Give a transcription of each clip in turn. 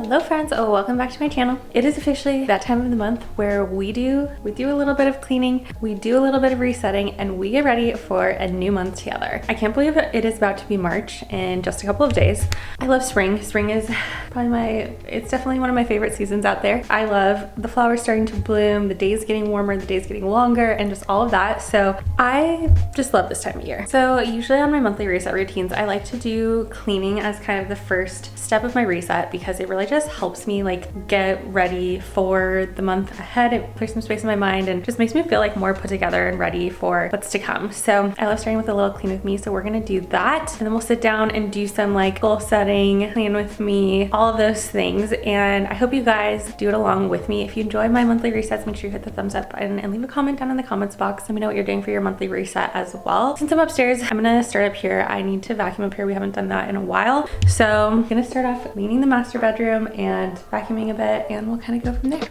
Hello friends, welcome back to my channel. It is officially that time of the month where we do a little bit of cleaning, we do a little bit of resetting, and we get ready for a new month together. I can't believe it is about to be March in just a couple of days. I love spring. Spring is probably it's definitely one of my favorite seasons out there. I love the flowers starting to bloom, the days getting warmer, the days getting longer, and just all of that. So I just love this time of year. So usually on my monthly reset routines, I like to do cleaning as kind of the first step of my reset because it really just helps me like get ready for the month ahead. It clears some space in my mind and just makes me feel like more put together and ready for what's to come. So I love starting with a little clean with me. So we're gonna do that, and then we'll sit down and do some like goal setting, clean with me, all of those things. And I hope you guys do it along with me. If you enjoy my monthly resets, make sure you hit the thumbs up button and leave a comment down in the comments box. Let me know what you're doing for your monthly reset as well. Since I'm upstairs, I'm gonna start up here. I need to vacuum up here. We haven't done that in a while. So I'm gonna start off cleaning the master bedroom and vacuuming a bit, and we'll kind of go from there.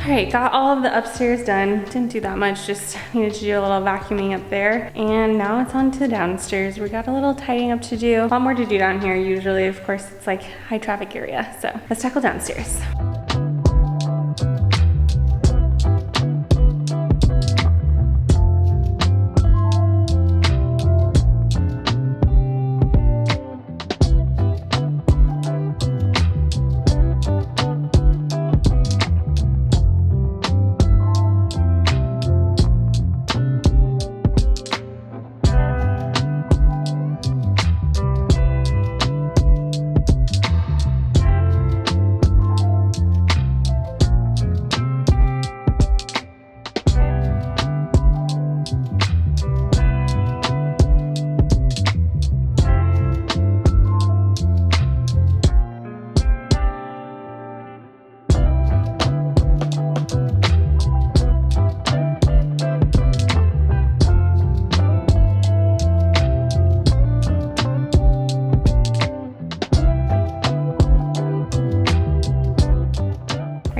Alright, got all of the upstairs done. Didn't do that much, just needed to do a little vacuuming up there. And now it's on to downstairs. We got a little tidying up to do. A lot more to do down here usually. Of course, it's like high traffic area. So let's tackle downstairs.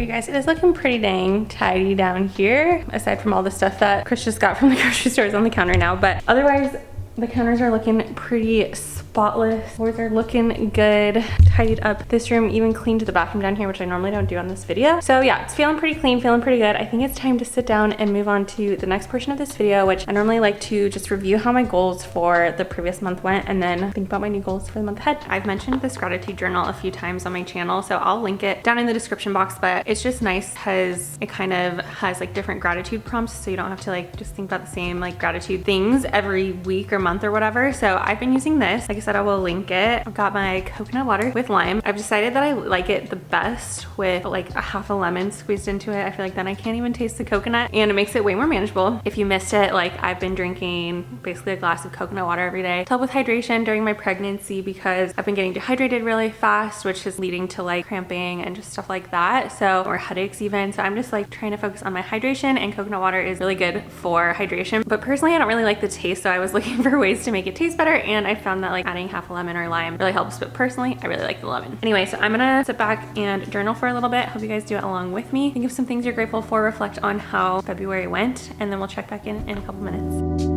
Guys, it is looking pretty dang tidy down here, aside from all the stuff that Chris just got from the grocery stores on the counter now, but otherwise the counters are looking pretty spotless. Floors are looking good, tidied up. This room even cleaned the bathroom down here, which I normally don't do on this video. So yeah, it's feeling pretty clean, feeling pretty good. I think it's time to sit down and move on to the next portion of this video, which I normally like to just review how my goals for the previous month went and then think about my new goals for the month ahead. I've mentioned this gratitude journal a few times on my channel, so I'll link it down in the description box, but it's just nice because it kind of has like different gratitude prompts, so you don't have to like just think about the same like gratitude things every week or month or whatever. So I've been using this. Like I said, I will link it. I've got my coconut water with lime. I've decided that I like it the best with like a half a lemon squeezed into it. I feel like then I can't even taste the coconut, and it makes it way more manageable. If you missed it, like I've been drinking basically a glass of coconut water every day to help with hydration during my pregnancy because I've been getting dehydrated really fast, which is leading to like cramping and just stuff like that. So, or headaches even. So I'm just like trying to focus on my hydration, and coconut water is really good for hydration. But personally, I don't really like the taste, so I was looking for ways to make it taste better, and I found that like adding half a lemon or lime really helps, but personally I really like the lemon. Anyway, so I'm gonna sit back and journal for a little bit. Hope you guys do it along with me. Think of some things you're grateful for, reflect on how February went, and then we'll check back in a couple minutes.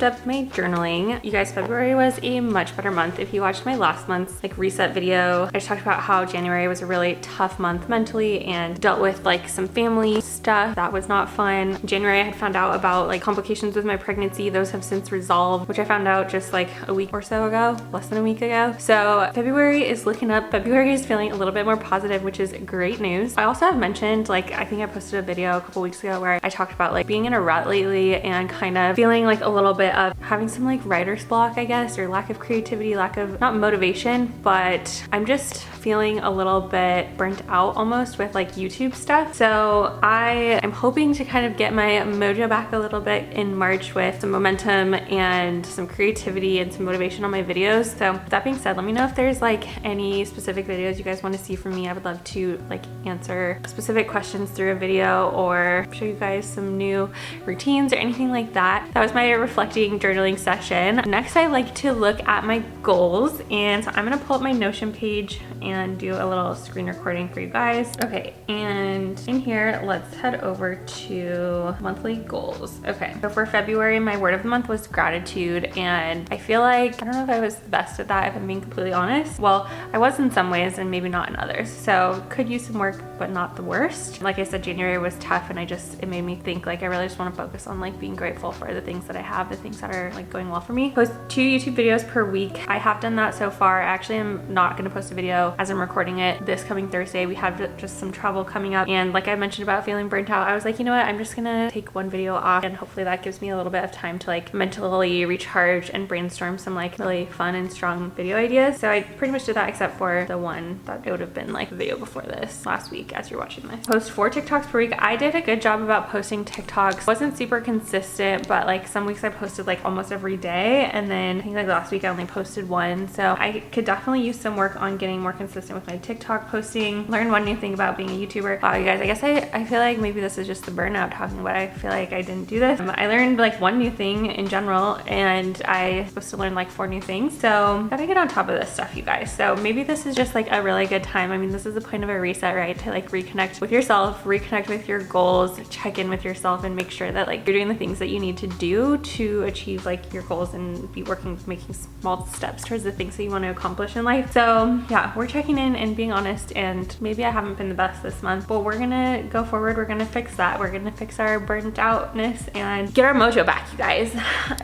Up my journaling. You guys, February was a much better month. If you watched my last month's like reset video, I just talked about how January was a really tough month mentally and dealt with like some family stuff that was not fun. In January, I had found out about like complications with my pregnancy. Those have since resolved, which I found out just like a week or so ago, less than a week ago. So February is looking up. February is feeling a little bit more positive, which is great news. I also have mentioned, like, I think I posted a video a couple weeks ago where I talked about like being in a rut lately and kind of feeling like a little bit of having some like writer's block, I guess, or lack of creativity, lack of, not motivation, but I'm just feeling a little bit burnt out almost with like YouTube stuff. So I am hoping to kind of get my mojo back a little bit in March with some momentum and some creativity and some motivation on my videos. So with that being said, let me know if there's like any specific videos you guys want to see from me. I would love to like answer specific questions through a video or show you guys some new routines or anything like that. That was my reflecting journaling session. Next, I like to look at my goals, and so I'm gonna pull up my Notion page and do a little screen recording for you guys. Okay, and in here, let's head over to monthly goals. Okay, so for February, my word of the month was gratitude, and I feel like, I don't know if I was the best at that, if I'm being completely honest. Well, I was in some ways and maybe not in others, so could use some work, but not the worst. Like I said, January was tough, and it made me think like I really just want to focus on like being grateful for the things that I have, the things that are like going well for me. Post 2 YouTube videos per week. I have done that so far. I actually am not going to post a video as I'm recording it this coming Thursday. We have just some travel coming up, and like I mentioned about feeling burnt out, I was like, you know what, I'm just gonna take one video off, and hopefully that gives me a little bit of time to like mentally recharge and brainstorm some like really fun and strong video ideas. So I pretty much did that except for the one that it would have been like the video before this last week as you're watching this. Post 4 TikToks per week. I did a good job about posting TikToks. Wasn't super consistent, but like some weeks I posted like almost every day, and then I think like last week I only posted one. So I could definitely use some work on getting more consistent with my TikTok posting. Learn one new thing about being a YouTuber. Wow, you guys, I guess I feel like maybe this is just the burnout talking, but I feel like I didn't do this. I learned like one new thing in general, and I'm supposed to learn like 4 new things. So gotta get on top of this stuff, you guys. So maybe this is just like a really good time. I mean, this is the point of a reset, right? To like reconnect with yourself, reconnect with your goals, check in with yourself, and make sure that like you're doing the things that you need to do to achieve like your goals and be making small steps towards the things that you want to accomplish in life. So yeah, we're checking in and being honest, and maybe I haven't been the best this month, but we're gonna go forward. We're gonna fix that. We're gonna fix our burnt outness and get our mojo back, you guys.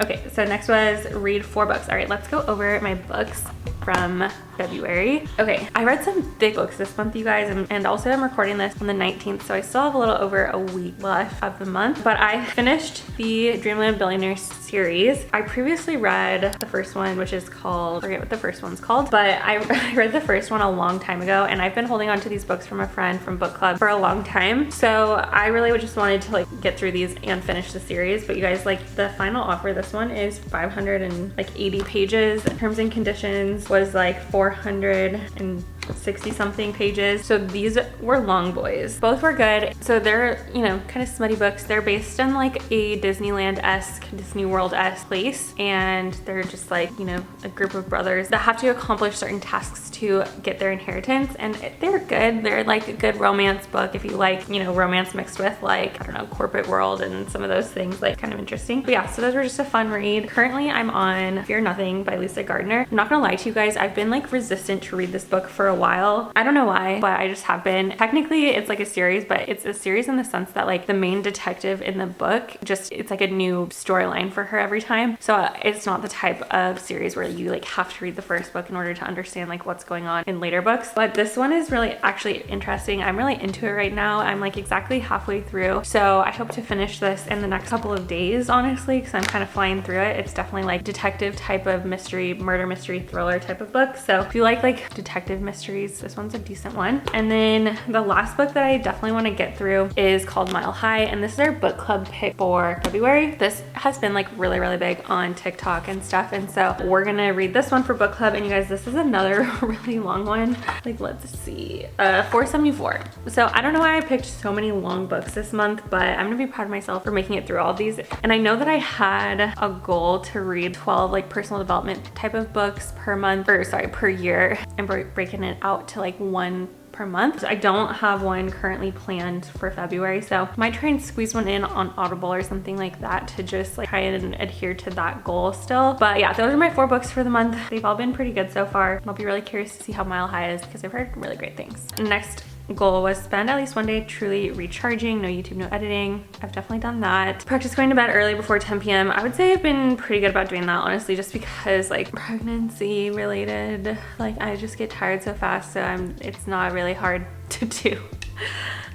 Okay, so next was read 4 books. All right, let's go over my books from February. Okay, I read some thick books this month, you guys, and also I'm recording this on the 19th, so I still have a little over a week left of the month, but I finished the Dreamland Billionaire series. I previously read the first one, which is called, I forget what the first one's called, but I read the first one a long time ago, and I've been holding on to these books from a friend from book club for a long time, so I really just wanted to like get through these and finish the series. But you guys, like the final offer, this one is 580 pages. Terms and conditions was like 460 something pages. So these were long boys. Both were good. So they're, you know, kind of smutty books. They're based in like a Disneyland-esque, Disney World-esque place. And they're just like, you know, a group of brothers that have to accomplish certain tasks to get their inheritance. And they're good. They're like a good romance book if you like, you know, romance mixed with like, I don't know, corporate world and some of those things, like kind of interesting. But yeah, so those were just a fun read. Currently I'm on Fear Nothing by Lisa Gardner. I'm not gonna lie to you guys, I've been like resistant to read this book for a while. I don't know why, but I just have been. Technically it's like a series, but it's a series in the sense that like the main detective in the book, just it's like a new storyline for her every time. So it's not the type of series where you like have to read the first book in order to understand like what's going on in later books. But this one is really actually interesting. I'm really into it right now. I'm like exactly halfway through. So I hope to finish this in the next couple of days, honestly, because I'm kind of flying through it. It's definitely like detective type of mystery, murder mystery thriller type of book. So if you like detective mysteries, this one's a decent one. And then the last book that I definitely want to get through is called Mile High, and this is our book club pick for February. This has been like really big on TikTok and stuff, and so we're gonna read this one for book club. And you guys, this is another really long one. Like, let's see, 474. So I don't know why I picked so many long books this month, but I'm gonna be proud of myself for making it through all of these. And I know that I had a goal to read 12 like personal development type of books per month, or sorry, per year, and breaking it out to like 1 per month. So I don't have one currently planned for February, so I might try and squeeze one in on Audible or something like that to just like try and adhere to that goal still. But yeah, those are my 4 books for the month. They've all been pretty good so far. I'll be really curious to see how Mile High is because I've heard really great things. Next goal was spend at least one day truly recharging. No YouTube, no editing. I've definitely done that. Practice going to bed early before 10 p.m. I would say I've been pretty good about doing that, honestly, just because like pregnancy related, like I just get tired so fast, so it's not really hard to do.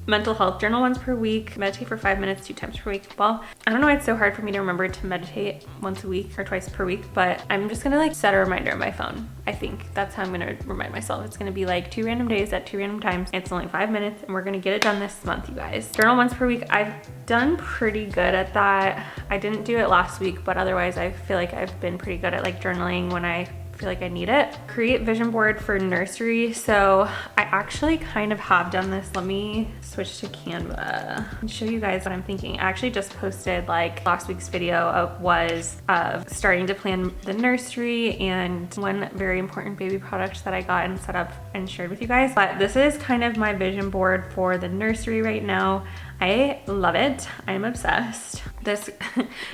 Mental health journal once per week, meditate for 5 minutes 2 times per week. Well, I don't know why it's so hard for me to remember to meditate once a week or twice per week, but I'm just gonna like set a reminder on my phone. I think that's how I'm gonna remind myself. It's gonna be like 2 random days at 2 random times. It's only 5 minutes and we're gonna get it done this month, you guys. Journal once per week. I've done pretty good at that. I didn't do it last week, but otherwise I feel like I've been pretty good at like journaling when I feel like I need it. Create vision board for nursery. So I actually kind of have done this. Let me switch to Canva and show you guys what I'm thinking. I actually just posted like last week's video of starting to plan the nursery and one very important baby product that I got and set up and shared with you guys. But this is kind of my vision board for the nursery right now. I love it. I'm obsessed. This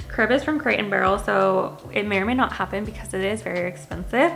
crib is from Crate & Barrel, so it may or may not happen because it is very expensive,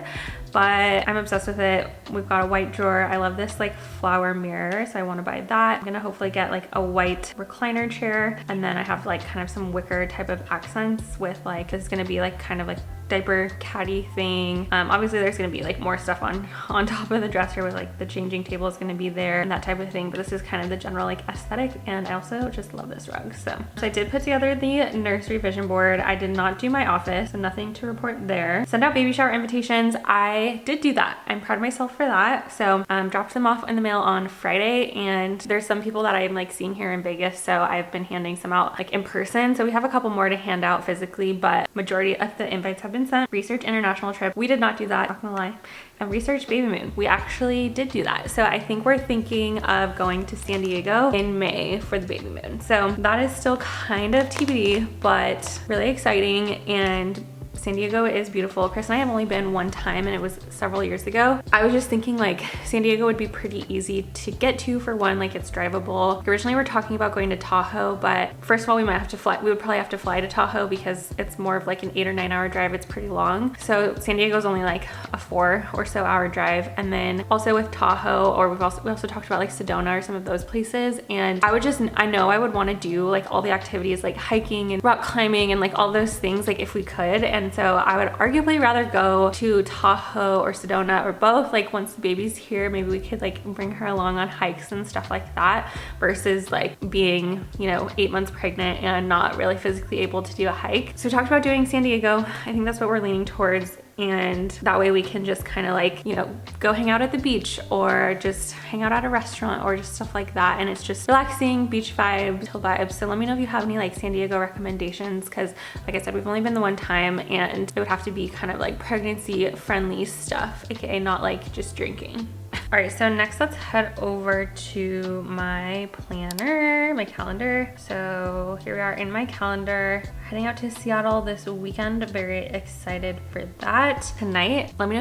but I'm obsessed with it. We've got a white drawer. I love this like flower mirror, so I want to buy that. I'm gonna hopefully get like a white recliner chair, and then I have like kind of some wicker type of accents with like, this is gonna be like kind of like diaper caddy thing. Obviously there's gonna be like more stuff on top of the dresser with like the changing table is gonna be there and that type of thing, but this is kind of the general like aesthetic, and I also just love this rug. So I did put together the nursery vision board. I did not do my office, so nothing to report there. Send out baby shower invitations. I did do that. I'm proud of myself for that. So dropped them off in the mail on Friday, and there's some people that I'm like seeing here in Vegas, so I've been handing some out like in person. So we have a couple more to hand out physically, but majority of the invites have been sent. Research international trip. We did not do that, not gonna lie. And research baby moon. We actually did do that. So I think we're thinking of going to San Diego in May for the baby moon. So that is still kind of TBD, but really exciting. And San Diego is beautiful. Chris and I have only been one time, and it was several years ago. I was just thinking like San Diego would be pretty easy to get to. For one, like it's drivable. Originally we're talking about going to Tahoe, but first of all, we might have to fly. We would probably have to fly to Tahoe because it's more of like an 8 or 9 hour drive. It's pretty long. So San Diego is only like a 4 or so hour drive. And then also with Tahoe, or we also talked about like Sedona or some of those places. And I know I would want to do like all the activities like hiking and rock climbing and like all those things, like if we could. And so I would arguably rather go to Tahoe or Sedona or both. Like once the baby's here, maybe we could like bring her along on hikes and stuff like that, versus like being, you know, 8 months pregnant and not really physically able to do a hike. So we talked about doing San Diego. I think that's what we're leaning towards. And that way we can just kind of like, you know, go hang out at the beach or just hang out at a restaurant or just stuff like that. And it's just relaxing, beach vibes, chill vibes. So let me know if you have any like San Diego recommendations, because like I said, we've only been the one time, and it would have to be kind of like pregnancy friendly stuff, aka not like just drinking. All right, so next let's head over to my planner, my calendar. So here we are in my calendar, heading out to Seattle this weekend. Very excited for that. Tonight, let me know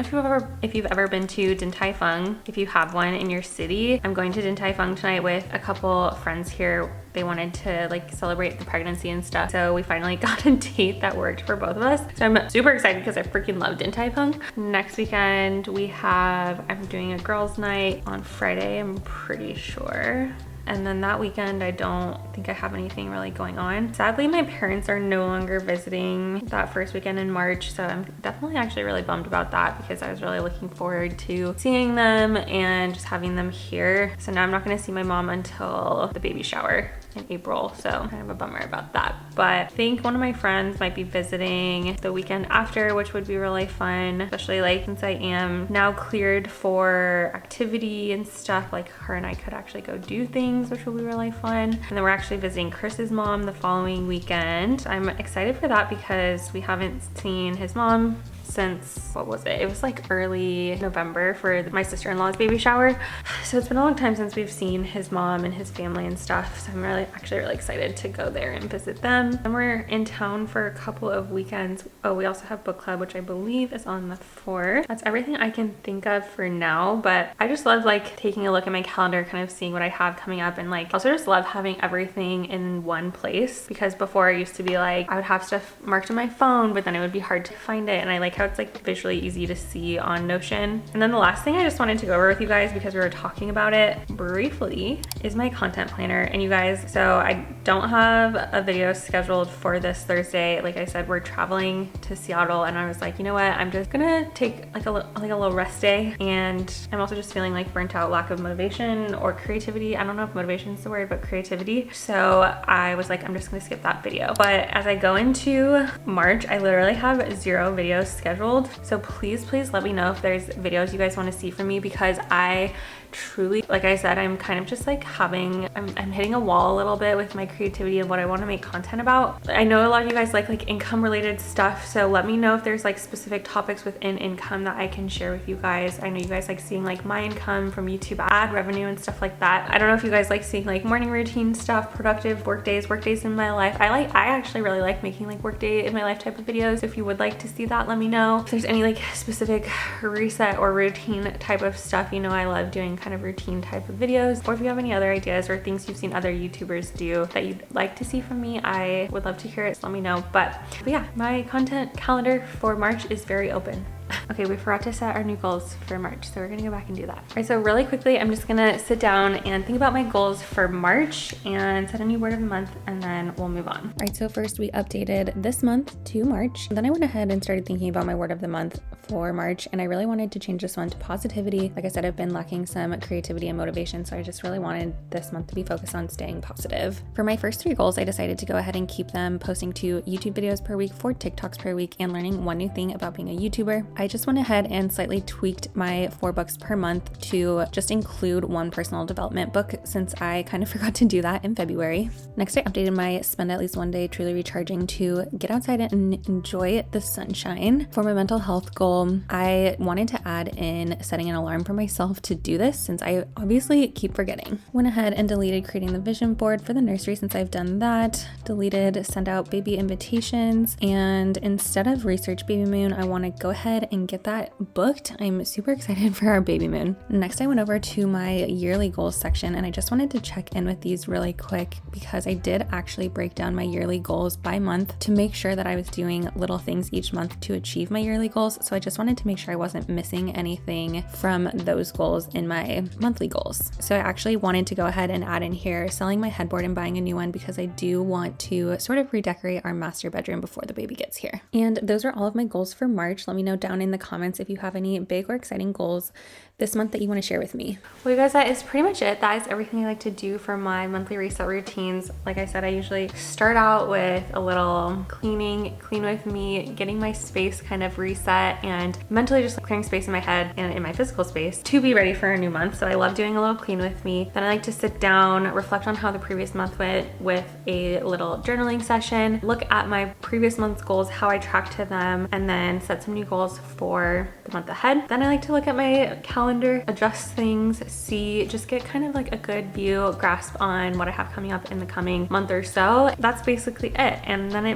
if you've ever been to Din Tai Fung, if you have one in your city. I'm going to Din Tai Fung tonight with a couple friends here. They wanted to like celebrate the pregnancy and stuff. So we finally got a date that worked for both of us. So I'm super excited because I freaking love Din Tai Fung. Next weekend I'm doing a girls' night on Friday, I'm pretty sure. And then that weekend, I don't think I have anything really going on. Sadly, my parents are no longer visiting that first weekend in March. So I'm definitely actually really bummed about that, because I was really looking forward to seeing them and just having them here. So now I'm not gonna see my mom until the baby shower in April. So kind of a bummer about that. But I think one of my friends might be visiting the weekend after, which would be really fun, especially like since I am now cleared for activity and stuff, like her and I could actually go do things, which will be really fun. And then we're actually visiting Chris's mom the following weekend. I'm excited for that because we haven't seen his mom since, what was it? It was like early November for my sister-in-law's baby shower. So it's been a long time since we've seen his mom and his family and stuff. So I'm actually really excited to go there and visit them. And we're in town for a couple of weekends. Oh, we also have book club, which I believe is on the 4th. That's everything I can think of for now, but I just love like taking a look at my calendar, kind of seeing what I have coming up, and like also just love having everything in one place, because before I used to be like, I would have stuff marked on my phone, but then it would be hard to find it, and I like like how it's like visually easy to see on Notion. And then the last thing I just wanted to go over with you guys, because we were talking about it briefly, is my content planner. And you guys, so I don't have a video scheduled for this Thursday. Like I said, we're traveling to Seattle, and I was like, you know what, I'm just gonna take like a little rest day. And I'm also just feeling like burnt out, lack of motivation or creativity. I don't know if motivation is the word, but creativity. So I was like, I'm just gonna skip that video. But as I go into March, I literally have 0 videos scheduled. So please let me know if there's videos you guys want to see from me, because I truly, like I said, I'm kind of just like I'm hitting a wall a little bit with my creativity and what I want to make content about. I know a lot of you guys like income related stuff, so let me know if there's like specific topics within income that I can share with you guys. I know you guys like seeing like my income from YouTube ad revenue and stuff like that. I don't know if you guys like seeing like morning routine stuff, productive work days in my life. I actually really like making like workday in my life type of videos. So if you would like to see that, let me know. If there's any like specific reset or routine type of stuff, you know I love doing kind of routine type of videos. Or if you have any other ideas or things you've seen other YouTubers do that you'd like to see from me, I would love to hear it, so let me know. But yeah, my content calendar for March is very open. Okay, we forgot to set our new goals for March, so we're gonna go back and do that. All right, so really quickly, I'm just gonna sit down and think about my goals for March and set a new word of the month, and then we'll move on. All right, so first we updated this month to March. Then I went ahead and started thinking about my word of the month for March, and I really wanted to change this one to positivity. Like I said, I've been lacking some creativity and motivation, so I just really wanted this month to be focused on staying positive. For my first 3 goals, I decided to go ahead and keep them posting 2 YouTube videos per week, 4 TikToks per week, and learning 1 new thing about being a YouTuber. I just went ahead and slightly tweaked my 4 books per month to just include 1 personal development book, since I kind of forgot to do that in February. Next, I updated my spend at least 1 day truly recharging to get outside and enjoy the sunshine. For my mental health goal, I wanted to add in setting an alarm for myself to do this, since I obviously keep forgetting. Went ahead and deleted creating the vision board for the nursery, since I've done that. Deleted send out baby invitations, and instead of research baby moon, I want to go ahead and get that booked. I'm super excited for our baby moon. Next, I went over to my yearly goals section, and I just wanted to check in with these really quick, because I did actually break down my yearly goals by month to make sure that I was doing little things each month to achieve my yearly goals. So I just wanted to make sure I wasn't missing anything from those goals in my monthly goals. So I actually wanted to go ahead and add in here selling my headboard and buying a new one, because I do want to sort of redecorate our master bedroom before the baby gets here. And those are all of my goals for March. Let me know down in the comments if you have any big or exciting goals this month that you want to share with me. Well, you guys, that is pretty much it. That is everything I like to do for my monthly reset routines. Like I said, I usually start out with a little clean with me, getting my space kind of reset, and mentally just clearing space in my head and in my physical space to be ready for a new month. So I love doing a little clean with me. Then I like to sit down, reflect on how the previous month went with a little journaling session, look at my previous month's goals, how I tracked to them, and then set some new goals for the month ahead. Then I like to look at my calendar, adjust things, just get kind of like a good view, grasp on what I have coming up in the coming month or so. That's basically it. And then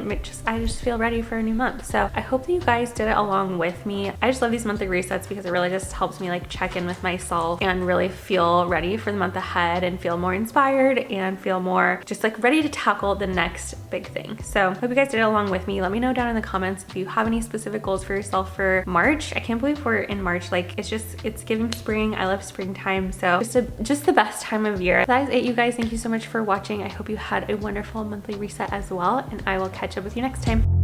I just feel ready for a new month. So I hope that you guys did it along with me. I just love these monthly resets because it really just helps me like check in with myself and really feel ready for the month ahead and feel more inspired and feel more just like ready to tackle the next big thing. So hope you guys did it along with me. Let me know down in the comments if you have any specific goals for yourself for March. I can't believe we're in March. Like it's giving spring. I love springtime. So just the best time of year. That is it, you guys. Thank you so much for watching. I hope you had a wonderful monthly reset as well, and I will catch up with you next time.